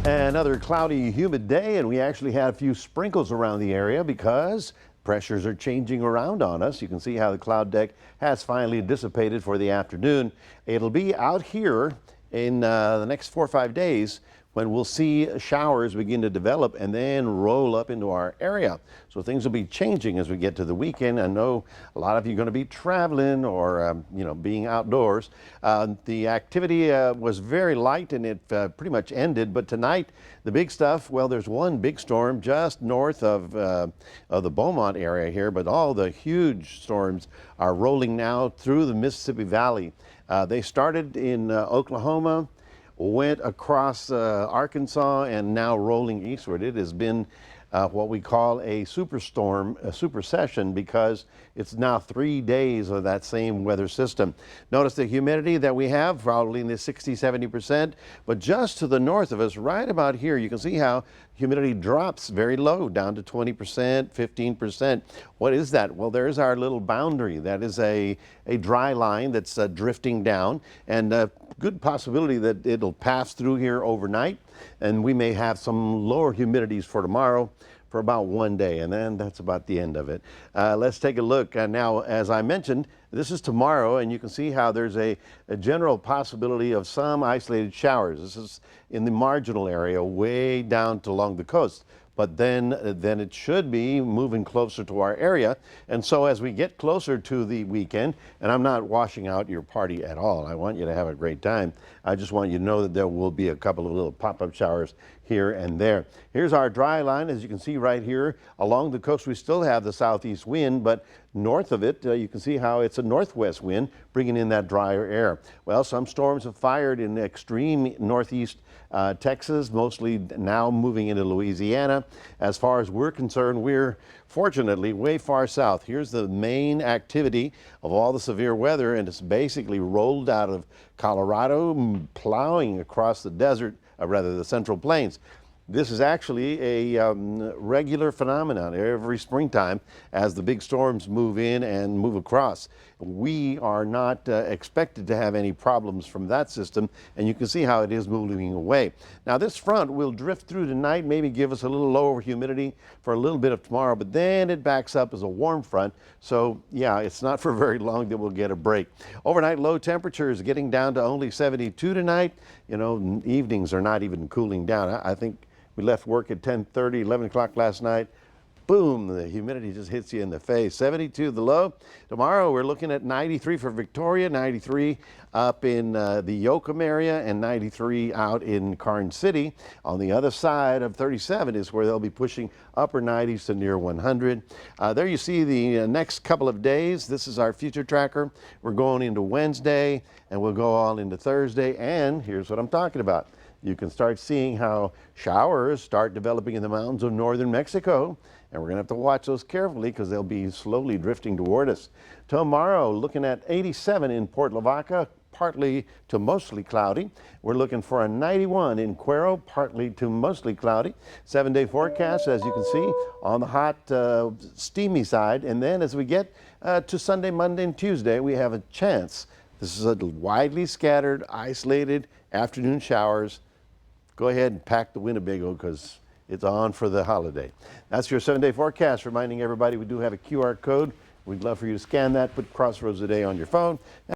Another cloudy, humid day, and we actually had a few sprinkles around the area because pressures are changing around on us. You can see how the cloud deck has finally dissipated for the afternoon. It'll be out here in the next 4 or 5 days when we'll see showers begin to develop and then roll up into our area. So things will be changing as we get to the weekend. I know a lot of you are going to be traveling or being outdoors. The activity was very light and it pretty much ended, but tonight the big stuff, well, there's one big storm just north of the Beaumont area here, but all the huge storms are rolling now through the Mississippi Valley. They started in Oklahoma, went across Arkansas, and now rolling eastward. It has been what we call a superstorm, a supersession, because it's now 3 days of that same weather system. Notice the humidity that we have, probably in the 60–70%, but just to the north of us, right about here, you can see how humidity drops very low, down to 20%, 15%. What is that? Well, there's our little boundary. That is a dry line that's drifting down, and good possibility that it'll pass through here overnight, and we may have some lower humidities for tomorrow for about 1 day, and then that's about the end of it. Let's take a look now. As I mentioned, this is tomorrow, and you can see how there's a general possibility of some isolated showers. This is in the marginal area way down to along the coast. But then it should be moving closer to our area. And so as we get closer to the weekend, and I'm not washing out your party at all, I want you to have a great time. I just want you to know that there will be a couple of little pop-up showers here and there. Here's our dry line. As you can see right here along the coast, we still have the southeast wind, but north of it, you can see how it's a northwest wind bringing in that drier air. Well, some storms have fired in extreme northeast Texas, mostly now moving into Louisiana. As far as we're concerned, we're fortunately way far south. Here's the main activity of all the severe weather, and it's basically rolled out of Colorado, plowing across the desert, rather the Central Plains. This is actually a regular phenomenon every springtime as the big storms move in and move across. We are not expected to have any problems from that system, and you can see how it is moving away. Now this front will drift through tonight, maybe give us a little lower humidity for a little bit of tomorrow, but then it backs up as a warm front. So yeah, it's not for very long that we'll get a break. Overnight low temperatures getting down to only 72 tonight. You know, evenings are not even cooling down. I think we left work at 10:30, 11 o'clock last night. Boom, the humidity just hits you in the face. 72 the low. Tomorrow we're looking at 93 for Victoria, 93 up in the Yoakum area, and 93 out in Karnes City. On the other side of 37 is where they'll be pushing upper 90s to near 100. There you see the next couple of days. This is our future tracker. We're going into Wednesday, and we'll go all into Thursday, and here's what I'm talking about. You can start seeing how showers start developing in the mountains of northern Mexico, and we're going to have to watch those carefully because they'll be slowly drifting toward us. Tomorrow, looking at 87 in Port Lavaca, partly to mostly cloudy. We're looking for a 91 in Cuero, partly to mostly cloudy. 7-day forecast, as you can see, on the hot, steamy side. And then as we get to Sunday, Monday, and Tuesday, we have a chance. This is a widely scattered, isolated afternoon showers. Go ahead and pack the Winnebago because it's on for the holiday. That's your 7-day forecast, reminding everybody we do have a QR code. We'd love for you to scan that, put Crossroads Today on your phone.